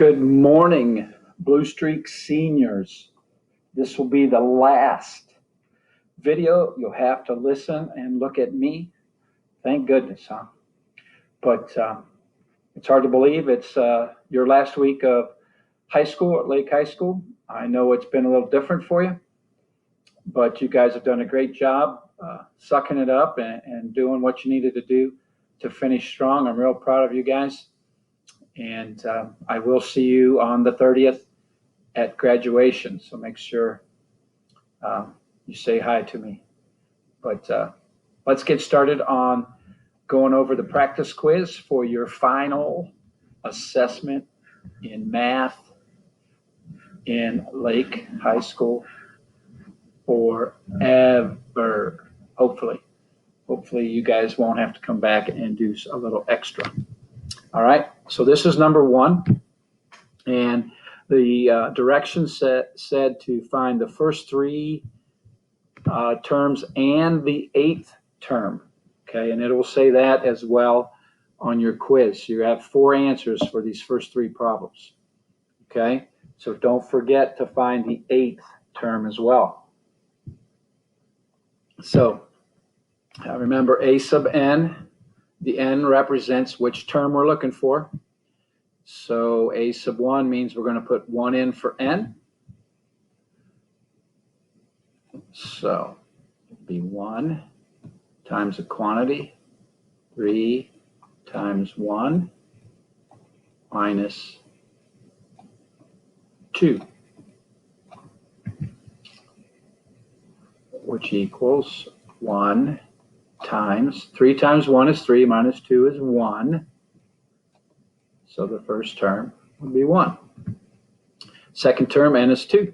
Good morning, Blue Streak seniors. This will be the last video. You'll have to listen and look at me. Thank goodness, huh? But it's hard to believe it's your last week of high school at Lake High School. I know it's been a little different for you, but you guys have done a great job sucking it up and doing what you needed to do to finish strong. I'm real proud of you guys. And I will see you on the 30th at graduation. So make sure you say hi to me. But let's get started on going over the practice quiz for your final assessment in math in Lake High School forever. Hopefully you guys won't have to come back and do a little extra. All right, so this is number one, and the directions said to find the first three terms and the eighth term, okay, and it will say that as well on your quiz. You have four answers for these first three problems, okay, so don't forget to find the eighth term as well. So remember A sub n. The n represents which term we're looking for. So A sub 1 means we're going to put 1 in for n. So it'd be 1 times a quantity, 3 times 1 minus 2, which equals 1 times 3 times 1 is 3 minus 2 is 1. So the first term would be 1. Second term, n is 2.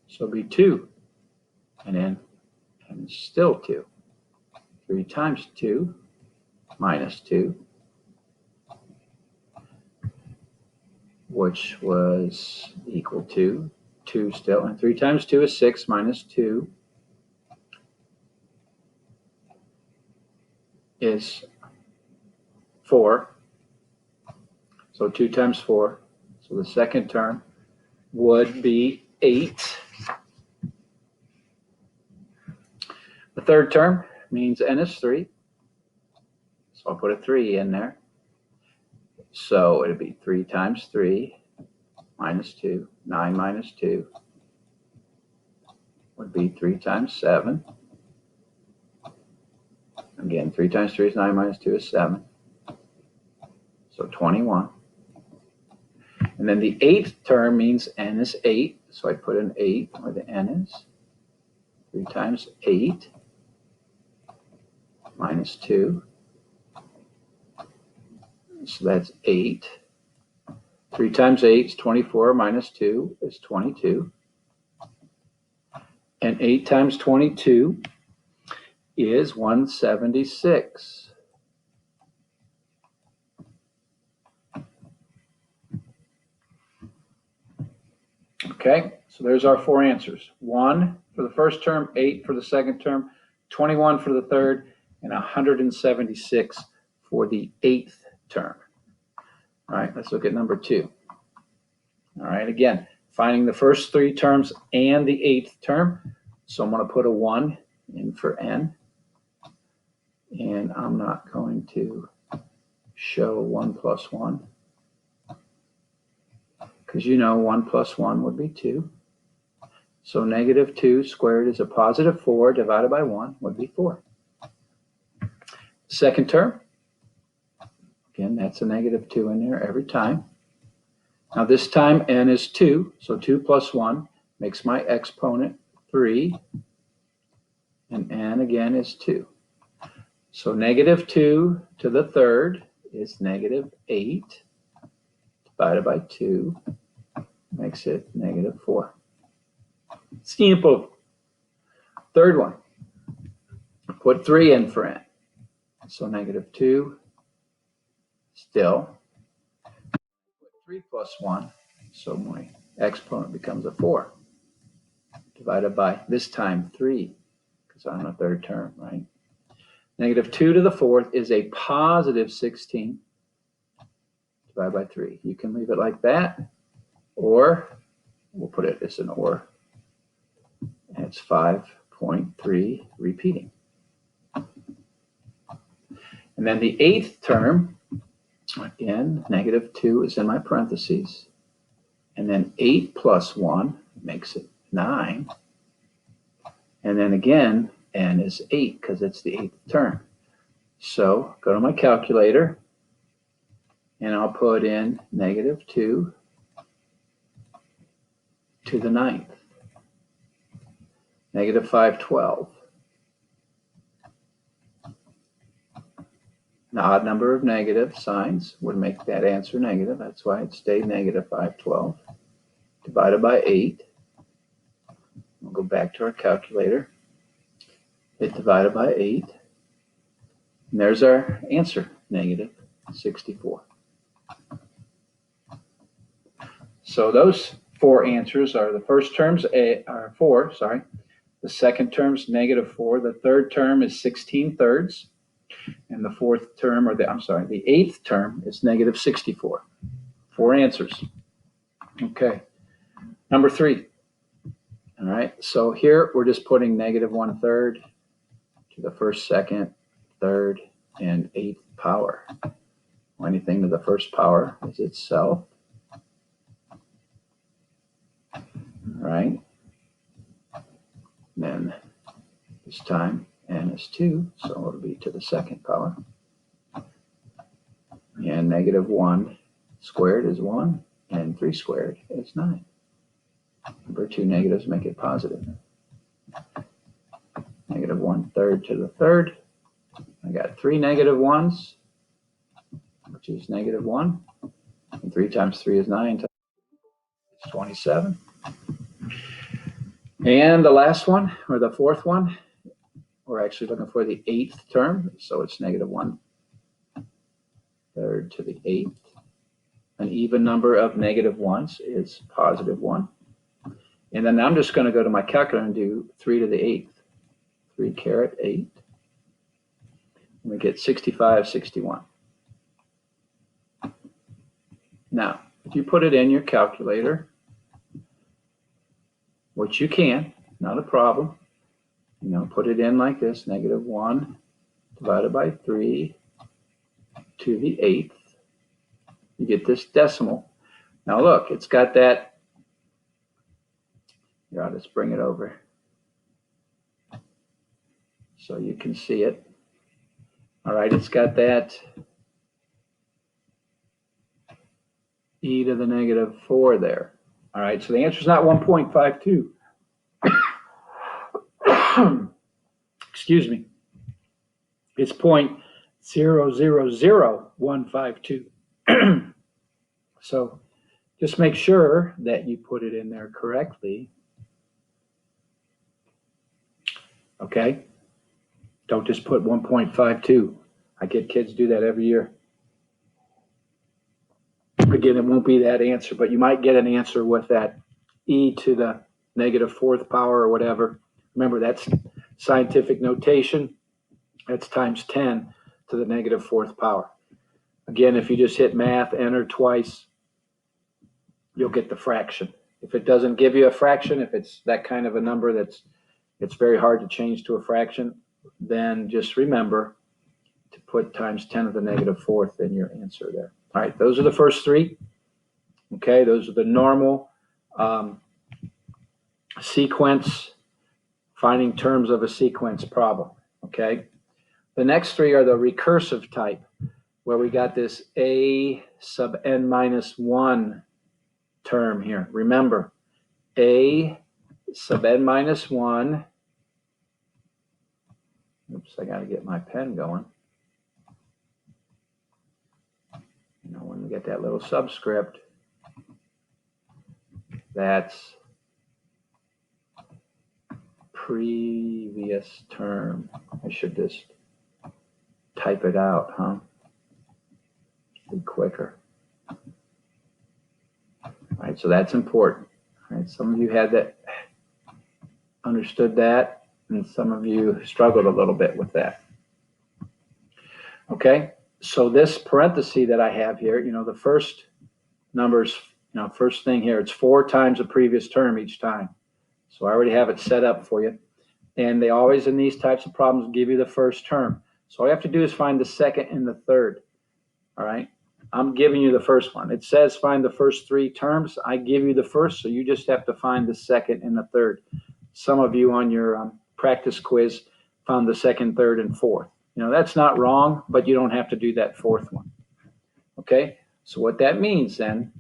So it'll be 2. And then n is still 2. 3 times 2 minus 2, which was equal to 2 still. And 3 times 2 is 6 minus 2 is 4. So 2 times 4. So the second term would be 8. The third term means n is 3. So I'll put a 3 in there. So it'd be 3 times 3 minus 2. 9 minus 2 would be 3 times 7. Again, 3 times 3 is 9 minus 2 is 7. So 21. And then the eighth term means n is 8. So I put an 8 where the n is. 3 times 8 minus 2. So that's 8. 3 times 8 is 24 minus 2 is 22. And 8 times 22 is 176. Okay, so there's our four answers. 1 for the first term, 8 for the second term, 21 for the third, and 176 for the eighth term. All right, let's look at number 2. All right, again, finding the first three terms and the eighth term. So I'm going to put a 1 in for n. And I'm not going to show 1 plus 1. Because you know 1 plus 1 would be 2. So negative 2 squared is a positive 4 divided by 1 would be 4. Second term, again, that's a negative 2 in there every time. Now this time n is 2, so 2 plus 1 makes my exponent 3. And n again is 2. So negative 2 to the third is negative 8 divided by 2 makes it negative 4. Simple. Third one, put 3 in for n. So negative 2 still. Put 3 plus 1, so my exponent becomes a 4 divided by, this time, 3, because I'm on a third term, right? Negative 2 to the fourth is a positive 16 divided by 3. You can leave it like that, or we'll put it as an or, and it's 5.3 repeating. And then the eighth term, again, -2 is in my parentheses. And then 8 plus 1 makes it 9. And then again, n is 8 because it's the eighth term. So go to my calculator, and I'll put in -2 to the ninth, -512. An odd number of negative signs would make that answer negative. That's why it stayed -512 divided by 8. We'll go back to our calculator. Hit divided by 8. And there's our answer, -64. So those four answers are the first term's are 4, sorry. The second term's -4. The third term is 16/3. And the fourth term, or the eighth term is -64. 4 answers. Okay. Number 3. All right. So here we're just putting -1/3 to the first, second, third, and eighth power. Anything to the first power is itself. All right. Then this time n is 2, so it'll be to the second power. And -1 squared is 1, and 3 squared is 9. Remember, 2 negatives make it positive. -1/3 to the third. I got 3 -1s, which is -1. And 3 times 3 is 9. It's 27. And the last one, or the fourth one, we're actually looking for the eighth term, so it's -1/3 to the eighth. An even number of -1s is +1. And then I'm just going to go to my calculator and do 3 to the 8th. 3 caret 8. And we get 65/61. Now, if you put it in your calculator, which you can, not a problem, put it in like this, -1 divided by 3 to the 8th. You get this decimal. Now look, it's got that. Here, I'll just bring it over so you can see it. All right, it's got that e to the -4 there. All right, so the answer is not 1.52. Excuse me. It's 0.000152. So just make sure that you put it in there correctly. Okay? Don't just put 1.52. I get kids do that every year. Again, it won't be that answer, but you might get an answer with that e to the -4th power or whatever. Remember, that's scientific notation. That's times 10 to the -4th power. Again, if you just hit math, enter twice, you'll get the fraction. If it doesn't give you a fraction, if it's that kind of a number it's very hard to change to a fraction, then just remember to put times 10 to the -4th in your answer there. All right, those are the first 3. Okay, those are the normal sequence, finding terms of a sequence problem. Okay, the next 3 are the recursive type, where we got this a sub n minus 1 term here. Remember, a sub n minus 1. Oops, I got to get my pen going. When we get that little subscript, that's previous term. I should just type it out, huh? Be quicker. All right, so that's important. All right, some of you had that, understood that, and some of you struggled a little bit with that. Okay, so this parenthesis that I have here, the first numbers, Now, first thing here, it's 4 times the previous term each time. So I already have it set up for you. And they always, in these types of problems, give you the first term. So all you have to do is find the second and the third. All right? I'm giving you the first one. It says find the first 3 terms. I give you the first, so you just have to find the second and the third. Some of you on your practice quiz found the second, third, and fourth. You know, that's not wrong, but you don't have to do that fourth one. Okay? So what that means then,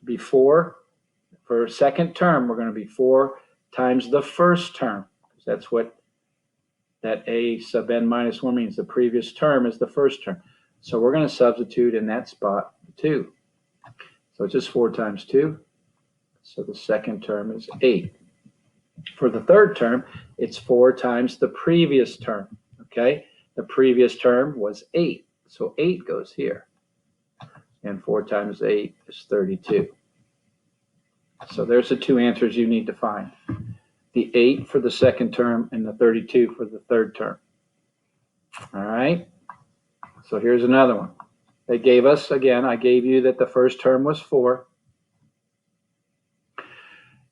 before, for second term, we're going to be 4 times the first term. That's what that a sub n minus 1 means. The previous term is the first term. So we're going to substitute in that spot 2. So it's just 4 times 2. So the second term is 8. For the third term, it's 4 times the previous term. Okay? The previous term was 8. So 8 goes here. And 4 times 8 is 32. So there's the 2 answers you need to find. The 8 for the second term and the 32 for the third term. All right? So here's another one. They gave us, again, I gave you that the first term was 4.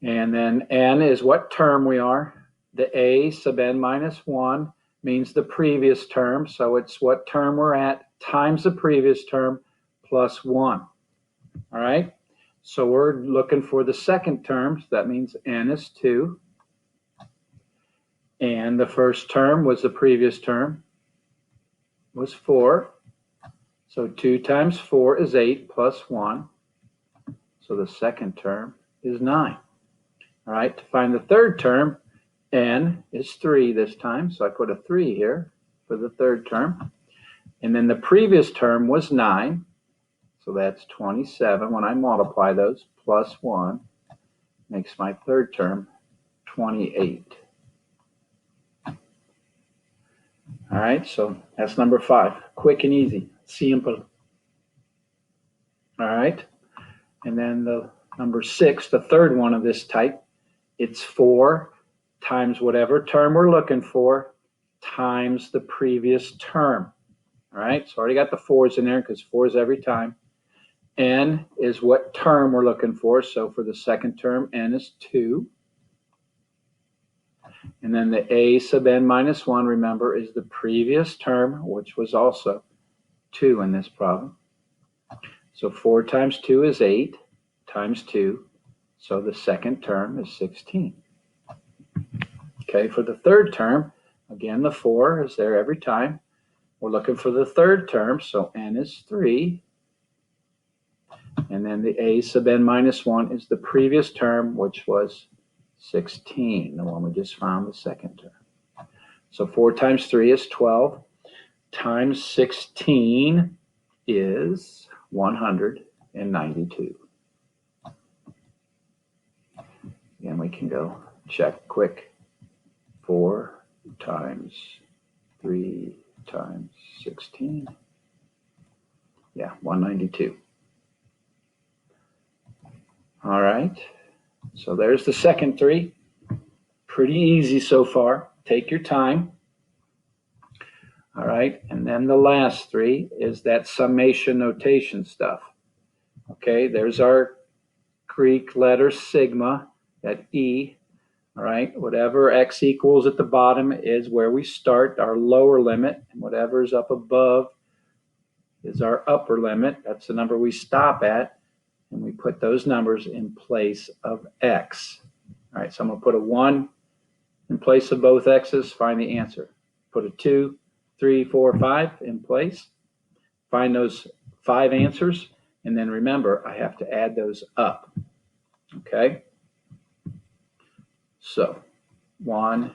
And then n is what term we are. The a sub n minus 1 means the previous term. So it's what term we're at times the previous term plus 1. All right? So we're looking for the second term. So that means n is 2. And the first term was the previous term, was 4. So 2 times 4 is 8 plus 1. So the second term is 9. All right, to find the third term, n is 3 this time. So I put a 3 here for the third term. And then the previous term was 9. So that's 27. When I multiply those, plus 1 makes my third term 28. All right, so that's number 5. Quick and easy, simple. All right, and then the number 6, the third one of this type, it's 4 times whatever term we're looking for times the previous term. All right, so I already got the 4's in there because 4 is every time. N is what term we're looking for. So for the second term, n is 2. And then the a sub n minus 1, remember, is the previous term, which was also 2 in this problem. So 4 times 2 is 8 times 2. So the second term is 16. Okay, for the third term, again, the 4 is there every time. We're looking for the third term, so n is 3. And then the a sub n minus 1 is the previous term, which was 16, the one we just found, the second term. So 4 times 3 is 12, times 16 is 192. Again, we can go check quick. 4 times 3 times 16. Yeah, 192. All right. So there's the second 3. Pretty easy so far. Take your time. All right. And then the last 3 is that summation notation stuff. Okay. There's our Greek letter sigma, that E. All right. Whatever x equals at the bottom is where we start, our lower limit. And whatever's up above is our upper limit. That's the number we stop at. And we put those numbers in place of x. All right, so I'm going to put a 1 in place of both x's, find the answer. Put a 2, 3, 4, 5 in place. Find those 5 answers, and then remember, I have to add those up. Okay? So, 1,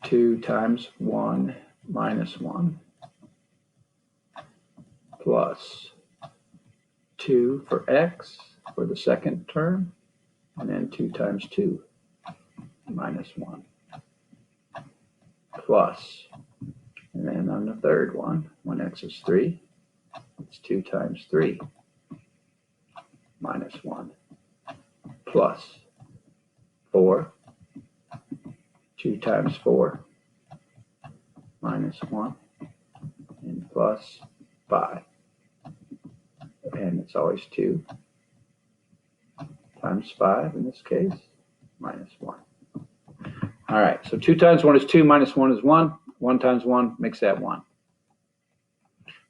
2 times 1 minus 1 plus 2 for x for the second term, and then 2 times 2 minus 1 plus, and then on the third one, when x is 3, it's 2 times 3 minus 1 plus 4, 2 times 4 minus 1, and plus 5. And it's always 2 times 5 in this case, minus 1. All right, so 2 times 1 is 2, minus 1 is 1. 1 times 1 makes that 1.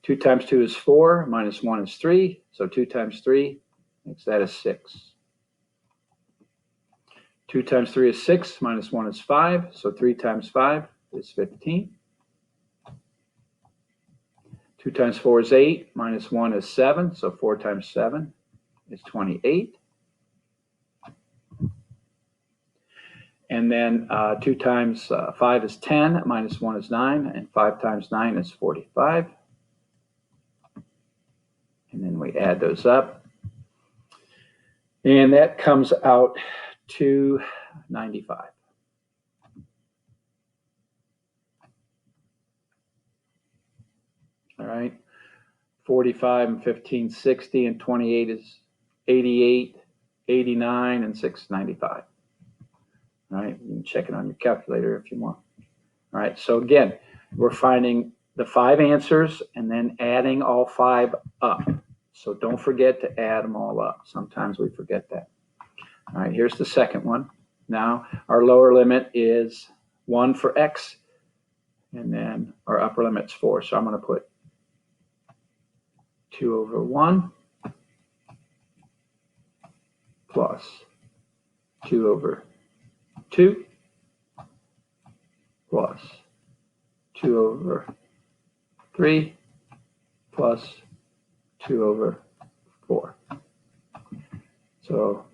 2 times 2 is 4, minus 1 is 3. So 2 times 3 makes that a 6. 2 times 3 is 6, minus 1 is 5. So 3 times 5 is 15. 2 times 4 is 8, minus 1 is 7. So 4 times 7 is 28. And then 2 times 5 is 10, minus 1 is 9, and 5 times 9 is 45. And then we add those up. And that comes out to 95. All right. 45 and 15, 60, and 28 is 88, 89, and 6, 95. All right, you can check it on your calculator if you want. All right, so again, we're finding the 5 answers and then adding all 5 up. So don't forget to add them all up. Sometimes we forget that. All right, here's the second one. Now our lower limit is 1 for x, and then our upper limit's 4. So I'm going to put 2 over 1 plus 2 over 2 plus 2 over 3 plus 2 over 4. So,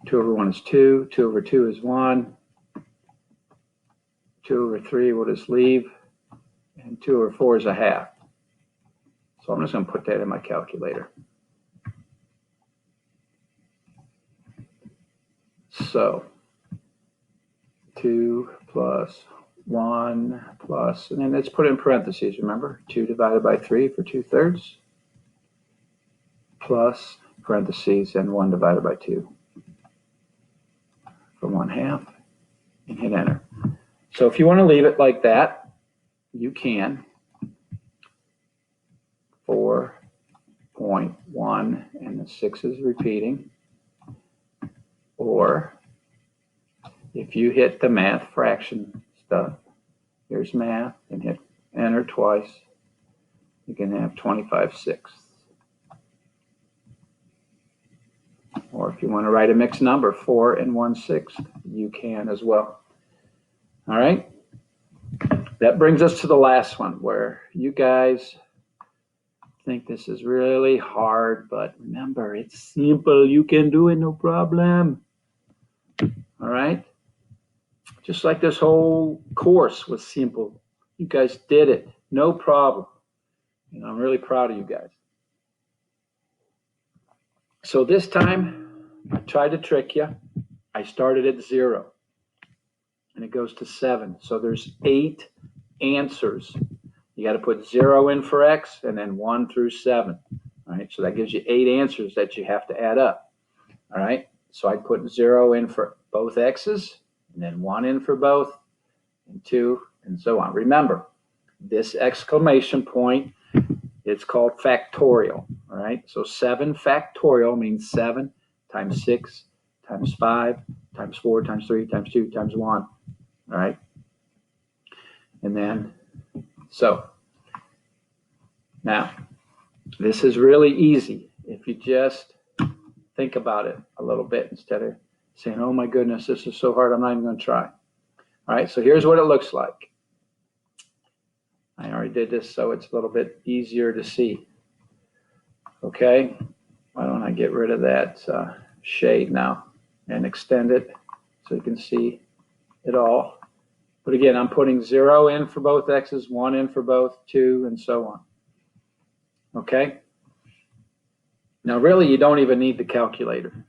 2 over 1 is 2, 2 over 2 is 1, 2 over 3 we'll just leave, and 2 over 4 is a half. So I'm just going to put that in my calculator. So 2 plus 1 plus, and then let's put it in parentheses, remember? 2 divided by 3 for 2/3 plus parentheses and 1 divided by 2 for 1/2, and hit enter. So if you want to leave it like that, you can. 4.1, and the 6 is repeating. Or if you hit the math fraction stuff, here's math, and hit enter twice, you can have 25/6. Or if you want to write a mixed number, 4 and 1/6, you can as well. All right. That brings us to the last one, where you guys think this is really hard, but remember, it's simple. You can do it, no problem. All right. Just like this whole course was simple. You guys did it, no problem. And I'm really proud of you guys. So this time, I tried to trick you. I started at 0, and it goes to 7. So there's 8 answers. You got to put 0 in for x, and then 1 through 7. All right, so that gives you 8 answers that you have to add up. All right, so I put 0 in for both x's, and then 1 in for both, and 2, and so on. Remember, this exclamation point, it's called factorial. All right, so 7 factorial means 7 times 6 times 5 times 4 times 3 times 2 times 1. All right, and then so now this is really easy if you just think about it a little bit instead of saying, oh my goodness, this is so hard, I'm not even going to try. All right, so here's what it looks like. I already did this, so it's a little bit easier to see. Okay, why don't I get rid of that shade now and extend it so you can see it all. But again, I'm putting 0 in for both x's, 1 in for both, 2, and so on. Okay? Now, really, you don't even need the calculator.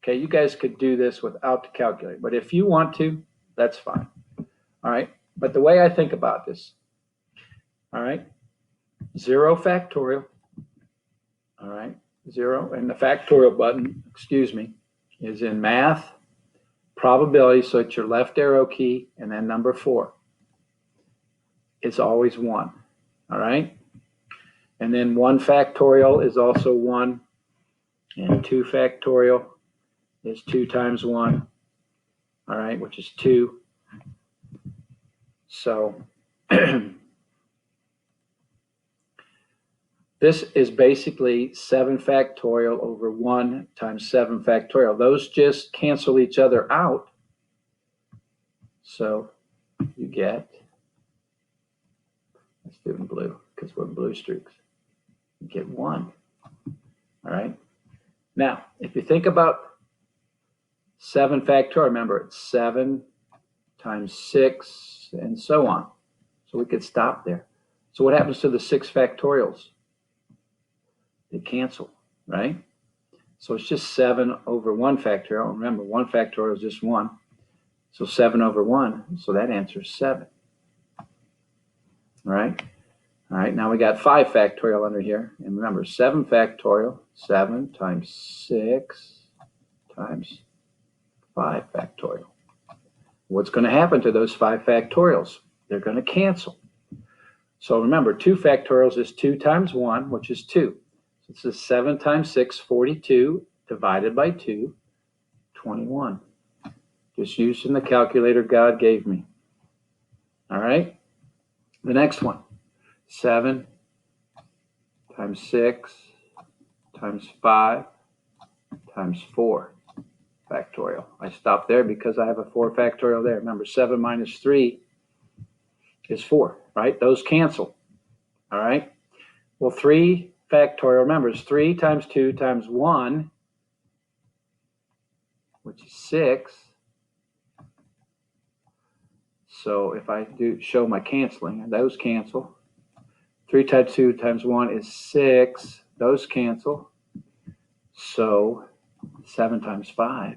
Okay, you guys could do this without the calculator, but if you want to, that's fine. All right, but the way I think about this, all right, 0 factorial, all right, 0, and the factorial button, excuse me, is in math, probability, so it's your left arrow key, and then number 4. It's always 1, all right? And then 1 factorial is also 1. And 2 factorial is 2 times 1. All right, which is 2. So this is basically 7 factorial over 1 times 7 factorial. Those just cancel each other out. So you get, let's do it in blue because we're blue streaks. You get 1. All right. Now, if you think about 7 factorial, remember it's 7 times 6 and so on. So we could stop there. So what happens to the 6 factorials? They cancel, right? So it's just 7 over 1 factorial. Remember, 1 factorial is just 1. So 7 over 1, so that answer is 7. All right? All right, now we got 5 factorial under here. And remember, 7 factorial, 7 times 6 times 5 factorial. What's going to happen to those 5 factorials? They're going to cancel. So remember, 2 factorials is 2 times 1, which is 2. So this is 7 times 6, 42, divided by 2, 21. Just using the calculator God gave me. All right? The next one, 7 times 6 times 5 times 4 factorial. I stopped there because I have a 4 factorial there. Remember, 7 minus 3 is 4, right? Those cancel. All right? Well, 3 factorial, remember, is 3 times 2 times 1, which is 6. So if I do show my canceling, those cancel. 3 times 2 times 1 is 6. Those cancel. So 7 times 5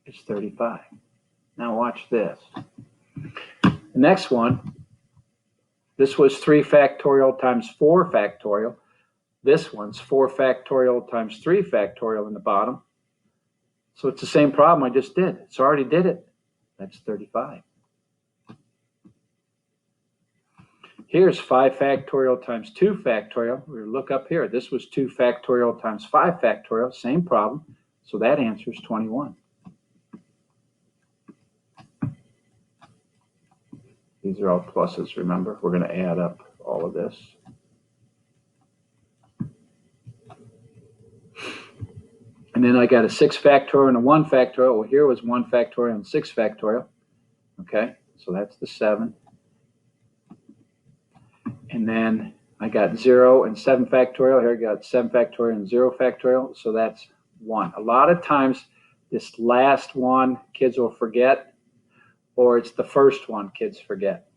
is 35. Now watch this. The next one, this was 3 factorial times 4 factorial. This one's 4 factorial times 3 factorial in the bottom. So it's the same problem I just did. It's already did it. That's 35. Here's 5 factorial times 2 factorial. We look up here. This was 2 factorial times 5 factorial. Same problem. So that answer is 21. These are all pluses, remember. We're going to add up all of this. And then I got a 6 factorial and a 1 factorial. Well, here was 1 factorial and 6 factorial. Okay, so that's the 7. And then I got 0 and 7 factorial. Here I got 7 factorial and 0 factorial. So that's 1. A lot of times, this last one, kids will forget, or it's the first one kids forget.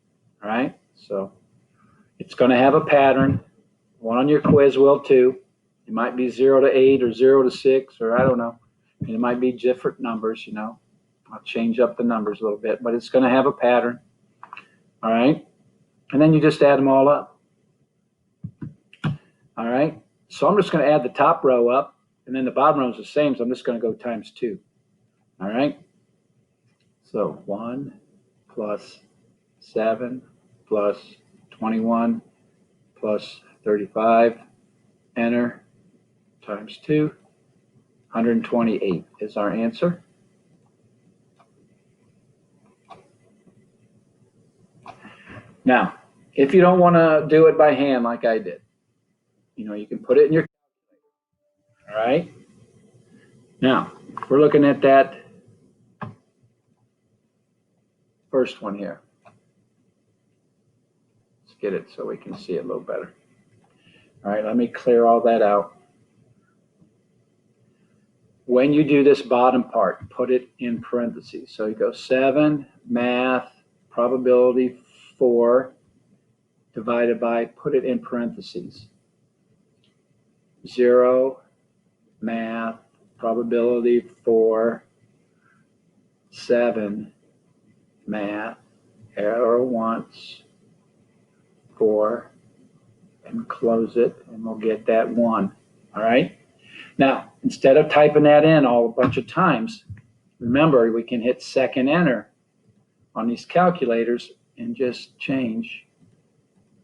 All right? So it's going to have a pattern. One on your quiz will too. It might be 0 to 8 or 0 to 6, or I don't know. And it might be different numbers, you know. I'll change up the numbers a little bit, but it's going to have a pattern. All right? And then you just add them all up. All right? So I'm just going to add the top row up, and then the bottom row is the same, so I'm just going to go times 2. All right? So 1 plus 7 plus 21 plus 35, enter, times 2, 128 is our answer. Now, if you don't want to do it by hand like I did, you know, you can put it in your calculator. All right? Now, we're looking at that first one here. Let's get it so we can see it a little better. All right, let me clear all that out. When you do this bottom part, put it in parentheses. So you go 7 math probability 4 divided by, put it in parentheses. 0 math probability 4 7 math arrow once 4 and close it, and we'll get that 1. All right. Now, instead of typing that in a bunch of times, remember we can hit second enter on these calculators and just change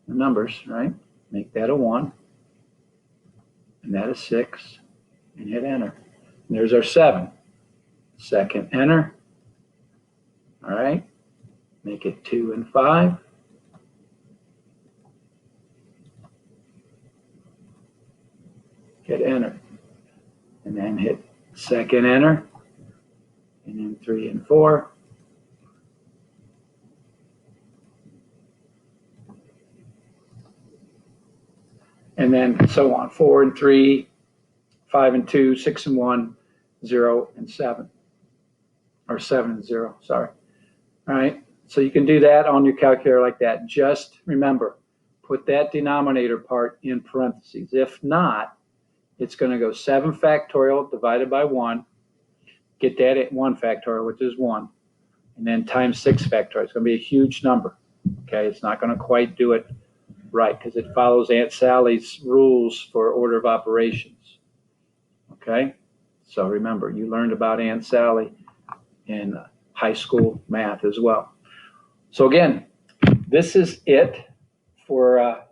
the numbers, right? make that a 1, and that a 6, and hit enter. And there's our 7. Second enter. All right, make it 2 and 5. Hit enter. And then hit second enter. And then 3 and 4. And then so on, 4 and 3, 5 and 2, 6 and 1, 0 and 7. Or 7 and 0, sorry. All right, so you can do that on your calculator like that. Just remember, put that denominator part in parentheses. If not, it's going to go 7 factorial divided by 1. Get that at 1 factorial, which is 1. And then times 6 factorial. It's going to be a huge number. Okay, it's not going to quite do it right because it follows Aunt Sally's rules for order of operations. Okay, so remember, you learned about Aunt Sally in high school math as well. So again, this is it for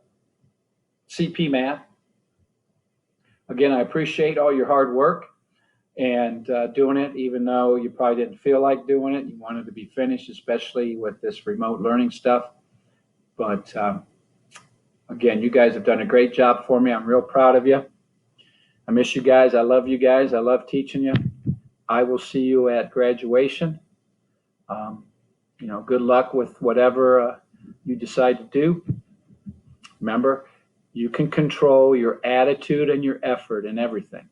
CP math. Again, I appreciate all your hard work and doing it, even though you probably didn't feel like doing it. You wanted to be finished, especially with this remote learning stuff. But again, you guys have done a great job for me. I'm real proud of you. I miss you guys. I love you guys. I love teaching you. I will see you at graduation. Good luck with whatever you decide to do. Remember, you can control your attitude and your effort in everything.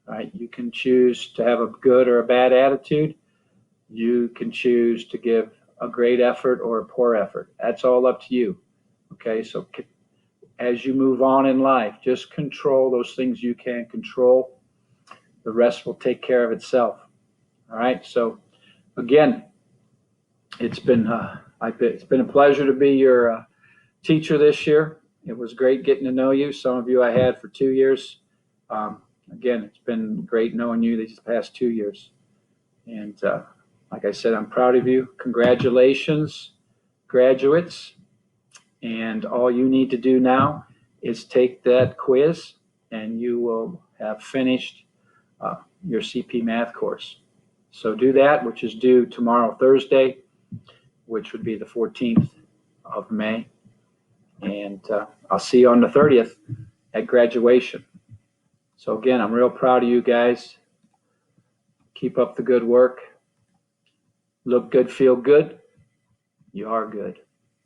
Right? You can choose to have a good or a bad attitude. You can choose to give a great effort or a poor effort. That's all up to you. Okay, so as you move on in life, just control those things you can control. The rest will take care of itself. All right, so again, it's been a pleasure to be your teacher this year. It was great getting to know you. Some of you I had for 2 years. Again, it's been great knowing you these past 2 years. And like I said, I'm proud of you. Congratulations, graduates. And all you need to do now is take that quiz and you will have finished your CP math course. So do that, which is due tomorrow, Thursday, which would be the 14th of May. And I'll see you on the 30th at graduation. So again, I'm real proud of you guys. Keep up the good work. Look good, feel good. You are good.